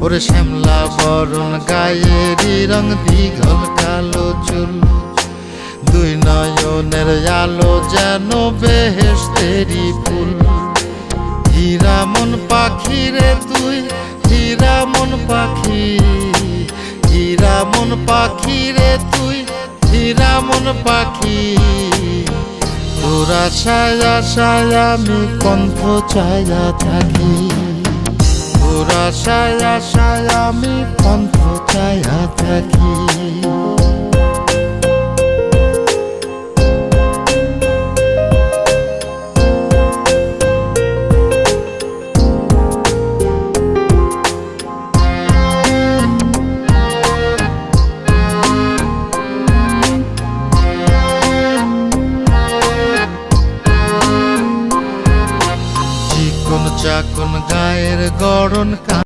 ওরে শ্যামলা বরণ গায়েরই রং, দীঘল কালো চুল, দুই নয়নের আলো যেন বেহেশতেরি ফুল। হীরা মন পাখি রে তুই, হীরা মন পাখি, হীরা মন পাখি রে তুই, হীরা মন পাখি। তোর আশায় আশায় আমি কণ্ঠ চায়া থাকি, তোর আশায় আশায় আমি কণ্ঠ চায়া থাকি। চিকন চাকন গায়ের গড়ন।